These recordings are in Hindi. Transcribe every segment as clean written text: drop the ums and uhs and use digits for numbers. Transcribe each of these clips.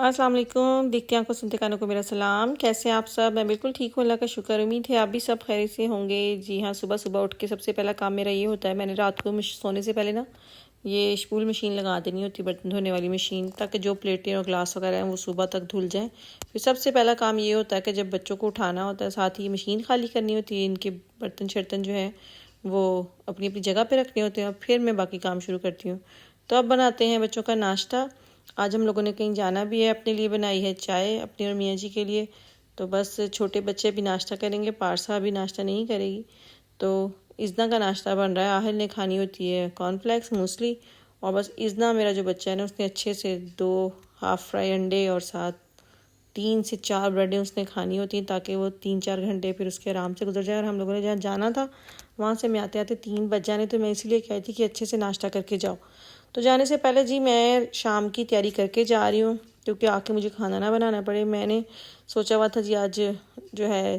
अस्सलाम वालेकुम। देखते आंखों सुनते कानों को मेरा सलाम। कैसे हैं आप सब? मैं बिल्कुल ठीक हूँ, अल्लाह का शुक्र। उम्मीद है आप भी सब खैर से होंगे। जी हाँ, सुबह सुबह उठ के सबसे पहला काम मेरा ये होता है, मैंने रात को सोने से पहले ना ये स्पूल मशीन लगा देनी होती है, बर्तन धोने वाली मशीन, ताकि जो प्लेटें और ग्लास वगैरह हैं वो सुबह तक धुल जाएँ। फिर सबसे पहला काम ये होता है कि जब बच्चों को उठाना होता है, साथ ही मशीन खाली करनी होती है, इनके बर्तन शर्तन जो है वो अपनी अपनी जगह पर रखने होते हैं, और फिर मैं बाकी काम शुरू करती हूँ। तो अब बनाते हैं बच्चों का नाश्ता। आज हम लोगों ने कहीं जाना भी है, अपने लिए बनाई है चाय, अपने और मियाँ जी के लिए। तो बस छोटे बच्चे भी नाश्ता करेंगे, पारसा भी नाश्ता नहीं करेगी। तो इज़ना का नाश्ता बन रहा है। आहल ने खानी होती है कॉर्नफ्लेक्स मूसली, और बस इज़ना मेरा जो बच्चा है ना, उसने अच्छे से 2 हाफ़ फ्राई अंडे और साथ 3 से 4 ब्रेडें उसने खानी होती हैं, ताकि वो 3-4 घंटे फिर उसके आराम से गुजर जाए। और हम लोगों ने जहाँ जाना था वहाँ से मैं आते आते 3 बज जाने, तो मैं इसलिए कही थी कि अच्छे से नाश्ता करके जाओ। तो जाने से पहले जी मैं शाम की तैयारी करके जा रही हूँ, क्योंकि आके मुझे खाना ना बनाना पड़े। मैंने सोचा हुआ था जी आज जो है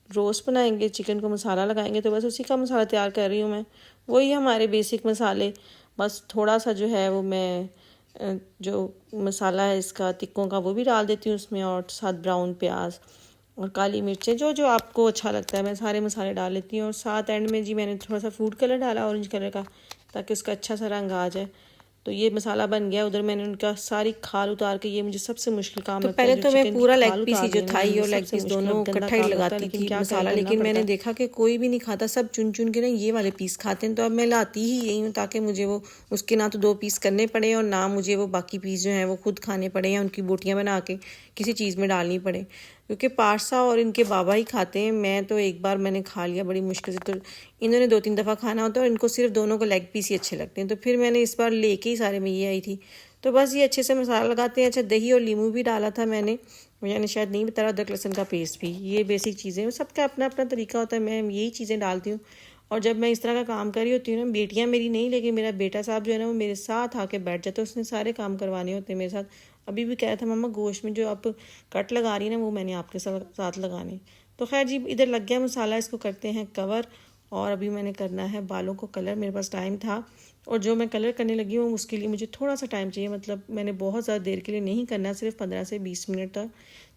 रोस्ट बनाएंगे, चिकन को मसाला लगाएंगे, तो बस उसी का मसाला तैयार कर रही हूँ मैं। वही हमारे बेसिक मसाले, बस थोड़ा सा जो है वो मैं जो मसाला है इसका टिक्कों का वो भी डाल देती हूँ उसमें, और साथ ब्राउन प्याज और काली मिर्चें, जो जो आपको अच्छा लगता है मैं सारे मसाले डाल लेती हूँ। और साथ एंड में जी मैंने थोड़ा सा फूड कलर डाला, ऑरेंज कलर का, ताकि उसका अच्छा सा रंग आ जाए। तो ये मसाला बन गया। उधर मैंने उनका सारी खाल उतार के, ये मुझे सबसे मुश्किल काम लगता है। पहले तो मैं पूरा लेग पीस ही जो थाई और लेग सबसे पीस मुश्किल दोनों गंदा इकट्ठा ही काम लगता है, लगाती लेकिन थी क्या मसाला, करना लेकिन पड़ता मैंने है। देखा कि कोई भी नहीं खाता, सब चुन चुन के ना ये वाले पीस खाते हैं। तो अब मैं लाती ही यही हूँ, ताकि मुझे वो उसके ना तो 2 पीस करने पड़े, और ना मुझे वो बाकी पीस जो हैं वो खुद खाने पड़े, या उनकी बोटियाँ बना के किसी चीज़ में डालनी पड़े, क्योंकि पारसा और इनके बाबा ही खाते हैं। मैं तो एक बार मैंने खा लिया बड़ी मुश्किल से, तो इन्होंने 2-3 दफ़ा खाना होता है, और इनको सिर्फ दोनों को लेग पीस ही अच्छे लगते हैं। तो फिर मैंने इस बार लेके ही सारे में ये आई थी। तो बस ये अच्छे से मसाला लगाते हैं। अच्छा, दही और नींबू भी डाला था मैंने, शायद नहीं बताया, अदरक लहसुन का पेस्ट भी। ये बेसिक चीज़ें, सबका अपना अपना तरीका होता है, मैं यही चीज़ें डालती हूँ। और जब मैं इस तरह का काम कर रही होती हूँ ना, बेटियाँ मेरी नहीं, लेकिन मेरा बेटा साहब जो है ना, वो मेरे साथ आके बैठ जाता है, उसने सारे काम करवाने होते हैं मेरे साथ। अभी भी कह रहा था, मम्मा गोश्त में जो आप कट लगा रही है ना, वो मैंने आपके साथ लगाने। तो खैर जी, इधर लग गया मसाला, इसको करते हैं कवर। और अभी मैंने करना है बालों को कलर, मेरे पास टाइम था, और जो मैं कलर करने लगी हूँ उसके लिए मुझे थोड़ा सा टाइम चाहिए, मतलब मैंने बहुत ज़्यादा देर के लिए नहीं करना, सिर्फ 15 से 20 मिनट तक।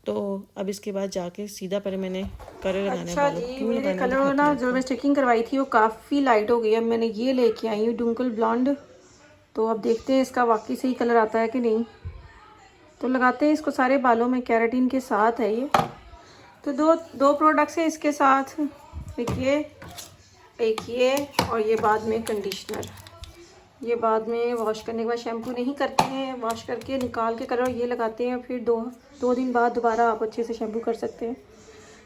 तो अब इसके बाद जाके सीधा पहले मैंने कलर लगाना है अच्छा बालों को। जी, क्यों मेरे लगाना है कलर दिखाती ना हूँ जो आपको। मैं स्टिकिंग करवाई थी वो काफ़ी लाइट हो गई है। मैंने ये लेके आई हूँ डुंकल ब्लॉन्ड। तो अब देखते हैं इसका वाकई सही कलर आता है कि नहीं। तो लगाते हैं इसको सारे बालों में, केराटिन के साथ है ये। तो दो प्रोडक्ट्स हैं इसके साथ, एक ये और ये बाद में कंडीशनर। ये बाद में वॉश करने के बाद शैम्पू नहीं करते हैं, वॉश करके निकाल के कलर ये लगाते हैं, फिर दो दिन बाद दोबारा आप अच्छे से शैम्पू कर सकते हैं।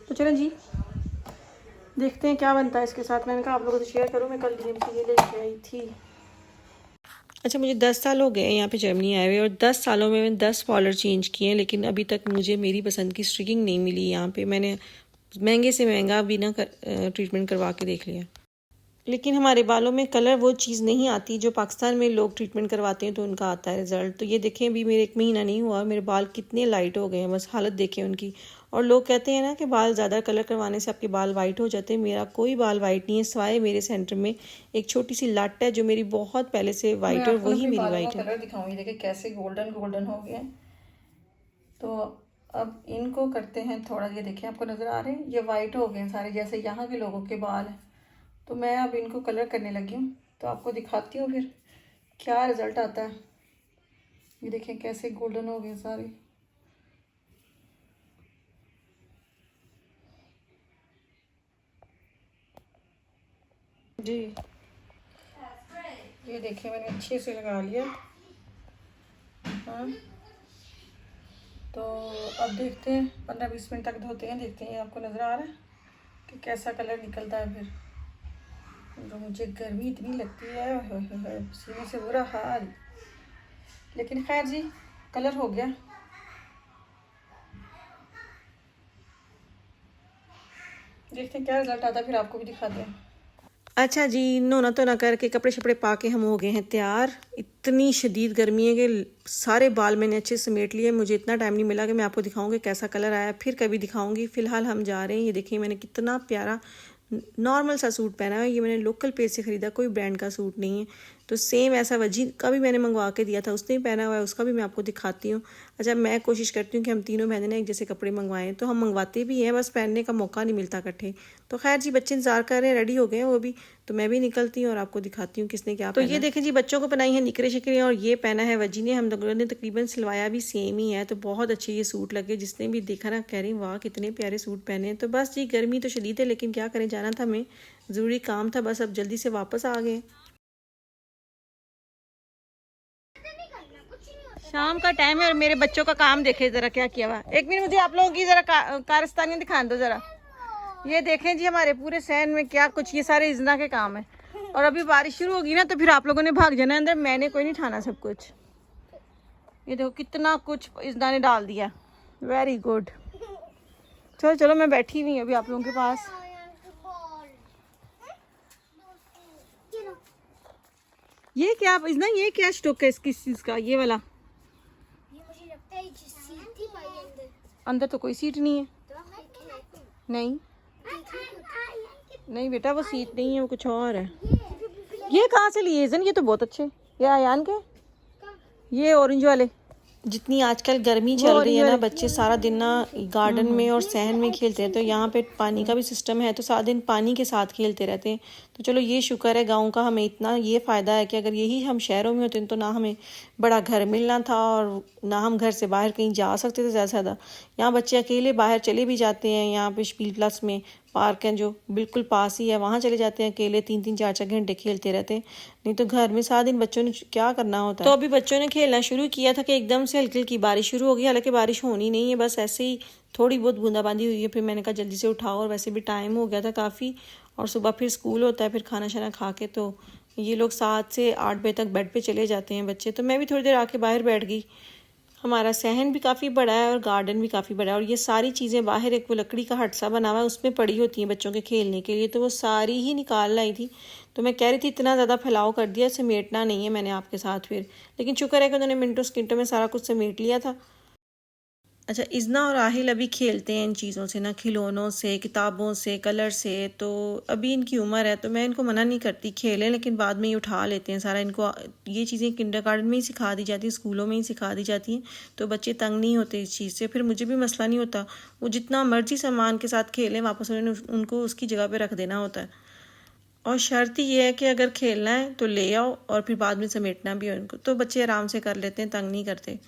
तो चलें जी, देखते हैं क्या बनता है इसके साथ। मैंने कहा आप लोगों से शेयर करूँ, मैं कल डीएम से ये लेके आई थी। अच्छा, मुझे 10 साल हो गए हैं यहाँ पे जर्मनी आए हुए, और 10 सालों में मैंने 10 फॉलर चेंज किए हैं, लेकिन अभी तक मुझे मेरी पसंद की स्ट्रिकिंग नहीं मिली यहाँ पे। मैंने महंगे से महंगा भी ना ट्रीटमेंट करवा के देख लिया, लेकिन हमारे बालों में कलर वो चीज़ नहीं आती जो पाकिस्तान में लोग ट्रीटमेंट करवाते हैं तो उनका आता है रिजल्ट। तो ये देखें, अभी मेरे 1 महीना नहीं हुआ, मेरे बाल कितने लाइट हो गए हैं, बस हालत देखें उनकी। और लोग कहते हैं ना कि बाल ज़्यादा कलर करवाने से आपके बाल वाइट हो जाते हैं। मेरा कोई बाल वाइट नहीं है, सिवाय मेरे सेंटर में एक छोटी सी लट है जो मेरी बहुत पहले से वाइट है, और वही मेरी वाइट है। कलर दिखाऊंगी, देखिए कैसे गोल्डन गोल्डन हो गए। तो अब इनको करते हैं थोड़ा, ये देखिए आपको नज़र आ रहे हैं, ये वाइट हो गए सारे, जैसे यहाँ के लोगों के बाल हैं। तो मैं अब इनको कलर करने लगी हूँ, तो आपको दिखाती हूँ फिर क्या रिज़ल्ट आता है। ये देखें कैसे गोल्डन हो गए सारे। जी ये देखिए मैंने अच्छे से लगा लिया। हाँ, तो अब देखते हैं 15-20 मिनट तक धोते हैं, देखते हैं आपको नज़र आ रहा है कि कैसा कलर निकलता है। फिर जो मुझे गर्मी इतनी लगती है, पसीने से बुरा हाल, लेकिन खैर जी कलर हो गया। देखते हैं क्या रिजल्ट आता है, फिर आपको भी दिखाते हैं। अच्छा जी, नोना तो ना करके कपड़े शपड़े पा के हम हो गए हैं तैयार। इतनी शदीद गर्मी है कि सारे बाल मैंने अच्छे से समेट लिए। मुझे इतना टाइम नहीं मिला कि मैं आपको दिखाऊंगी कैसा कलर आया, फिर कभी दिखाऊंगी। फ़िलहाल हम जा रहे हैं। ये देखिए मैंने कितना प्यारा नॉर्मल सा सूट पहना है, ये मैंने लोकल पेज से ख़रीदा, कोई ब्रांड का सूट नहीं है। तो सेम ऐसा वजी का भी मैंने मंगवा के दिया था, उसने भी पहना हुआ है, उसका भी मैं आपको दिखाती हूँ। अच्छा, मैं कोशिश करती हूँ कि हम तीनों बहनें एक जैसे कपड़े मंगवाएं, तो हम मंगवाते भी हैं, बस पहनने का मौका नहीं मिलता इकट्ठे। तो खैर जी, बच्चे इंतजार कर रहे हैं, रेडी हो गए हैं वो भी, तो मैं भी निकलती हूँ और आपको दिखाती हूँ किसने क्या तो ये देखें जी, बच्चों को पहनाई है निकरे शिकरे और ये पहना है वजी ने। हम लोगों ने तकरीबन सिलवाया भी सेम ही है, तो बहुत अच्छे ये सूट लगे। जिसने भी देखा ना कह रही वाह कितने प्यारे सूट पहने हैं। तो बस जी, गर्मी तो शदीद है, लेकिन क्या करें, जाना था हमें, ज़रूरी काम था, बस अब जल्दी से वापस आ गए। शाम का टाइम है और मेरे बच्चों का काम देखे जरा क्या किया हुआ। एक मिनट, मुझे आप लोगों की जरा कारस्तानी दिखा दो जरा। ये देखें जी, हमारे पूरे सहन में क्या कुछ, ये सारे इजना के काम है। और अभी बारिश शुरू होगी ना तो फिर आप लोगों ने भाग जाना अंदर, मैंने कोई नहीं ठाना सब कुछ। ये देखो कितना कुछ इजना ने डाल दिया, वेरी गुड। चलो चलो, मैं बैठी हुई हूँ अभी आप लोगों के पास। ये क्या इजना, ये क्या स्टॉक है किस चीज का, ये वाला? अंदर तो कोई सीट नहीं है। नहीं नहीं बेटा, वो सीट नहीं है, वो कुछ और है। ये कहाँ से लिए जन? ये तो बहुत अच्छे, ये आयान के, ये ऑरेंज वाले। जितनी आजकल गर्मी चल रही है ना, बच्चे सारा दिन ना गार्डन में और सहन में खेलते हैं, तो यहाँ पे पानी का भी सिस्टम है, तो सारा दिन पानी के साथ खेलते रहते हैं। तो चलो ये शुक्र है गांव का, हमें इतना ये फ़ायदा है कि अगर यही हम शहरों में होते तो ना हमें बड़ा घर मिलना था और ना हम घर से बाहर कहीं जा सकते थे ज़्यादा से ज़्यादा। यहाँ बच्चे अकेले बाहर चले भी जाते हैं, यहाँ पे स्पील प्लस में पार्क है जो बिल्कुल पास ही है, वहाँ चले जाते हैं अकेले, 3-3 4-4 घंटे खेलते रहते हैं। नहीं तो घर में सारा दिन बच्चों ने क्या करना होता है। तो अभी बच्चों ने खेलना शुरू किया था कि एकदम से हल्की हल्की बारिश शुरू हो गई, हालांकि बारिश होनी नहीं है, बस ऐसे ही थोड़ी बहुत बूंदाबांदी हुई है। फिर मैंने कहा जल्दी से उठाओ, और वैसे भी टाइम हो गया था काफ़ी, और सुबह फिर स्कूल होता है, फिर खाना शाना खा के तो ये लोग 7 से 8 बजे तक बेड पे चले जाते हैं बच्चे। तो मैं भी थोड़ी देर आके बाहर बैठ गई। हमारा सहन भी काफ़ी बड़ा है और गार्डन भी काफ़ी बड़ा है, और ये सारी चीज़ें बाहर एक वो लकड़ी का हट सा बना हुआ है, उसमें पड़ी होती हैं बच्चों के खेलने के लिए, तो वो सारी ही निकाल लाई थी। तो मैं कह रही थी इतना ज़्यादा फैलाव कर दिया, समेटना नहीं है मैंने आपके साथ फिर, लेकिन शुक्र है कि उन्होंने मिनटों सेकंडों में सारा कुछ समेट लिया था। अच्छा, इज़ना और आहिल अभी खेलते हैं इन चीज़ों से ना, खिलौनों से, किताबों से, कलर से। तो अभी इनकी उम्र है, तो मैं इनको मना नहीं करती खेलें, लेकिन बाद में ये उठा लेते हैं सारा। इनको ये चीज़ें किंडरगार्टन में ही सिखा दी जाती हैं, स्कूलों में ही सिखा दी जाती हैं, तो बच्चे तंग नहीं होते इस चीज़ से। फिर मुझे भी मसला नहीं होता, वो जितना मर्जी सामान के साथ खेलें, वापस उन्होंने उनको उसकी जगह पर रख देना होता है। और शर्त ही ये है कि अगर खेलना है तो ले आओ, और फिर बाद में समेटना भी हो इनको, तो बच्चे आराम से कर लेते हैं, तंग नहीं करते।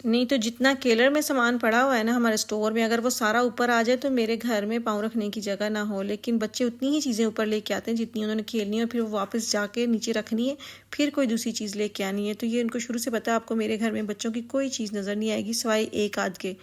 नहीं तो जितना केलर में सामान पड़ा हुआ है ना हमारे स्टोर में, अगर वो सारा ऊपर आ जाए तो मेरे घर में पाँव रखने की जगह ना हो। लेकिन बच्चे उतनी ही चीज़ें ऊपर लेके आते हैं जितनी उन्होंने खेलनी है, और फिर वो वापस जाके नीचे रखनी है, फिर कोई दूसरी चीज़ लेके आनी है। तो ये उनको शुरू से पता है, आपको मेरे घर में बच्चों की कोई चीज़ नज़र नहीं आएगी सिवाय एक आध के,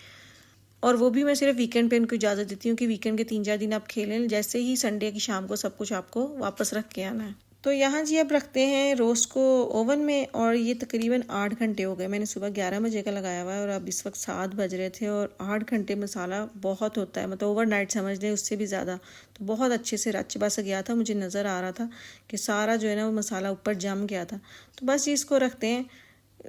और वो भी मैं सिर्फ वीकेंड पे इनको इजाज़त देती हूँ कि वीकेंड के 3-4 दिन आप खेलें, जैसे ही संडे की शाम को सब कुछ आपको वापस रख के आना है। तो यहाँ जी अब रखते हैं रोस्ट को ओवन में, और ये तकरीबन 8 घंटे हो गए। मैंने सुबह 11 बजे का लगाया हुआ है और अब इस वक्त 7 बज रहे थे, और 8 घंटे मसाला बहुत होता है, मतलब ओवरनाइट समझ लें, उससे भी ज़्यादा। तो बहुत अच्छे से रच बस गया था, मुझे नज़र आ रहा था कि सारा जो है ना वो मसाला ऊपर जम गया था। तो बस इसको रखते हैं,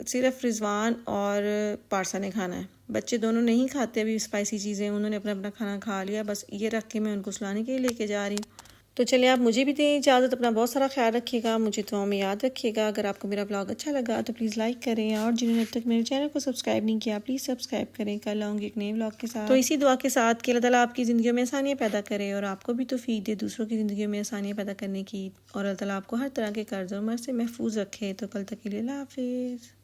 सिर्फ रिजवान और पारसा ने खाना है, बच्चे दोनों नहीं खाते अभी स्पाइसी चीज़ें, उन्होंने अपना अपना खाना खा लिया। बस ये रख के मैं उनको सुलाने के लिए लेके जा रही हूँ। तो चलिए आप मुझे भी दें इजाज़त, अपना बहुत सारा ख्याल रखिएगा, मुझे तो में याद रखिएगा। अगर आपको मेरा ब्लॉग अच्छा लगा तो प्लीज़ लाइक करें, और जिन्होंने अब तक मेरे चैनल को सब्सक्राइब नहीं किया प्लीज़ सब्सक्राइब करें। कल आऊँगी एक नए ब्लॉग के साथ। तो इसी दुआ के साथ कि अल्लाह ताला आपकी ज़िंदगी में आसानियाँ पैदा करे, और आपको भी तौफीक दे दूसरों की ज़िंदगी में आसानियाँ पैदा करने की, और अल्लाह ताला आपको हर तरह के कर्ज़ और मर्ज़ से महफूज रखे। तो कल तक के लिए अल्लाह हाफिज़।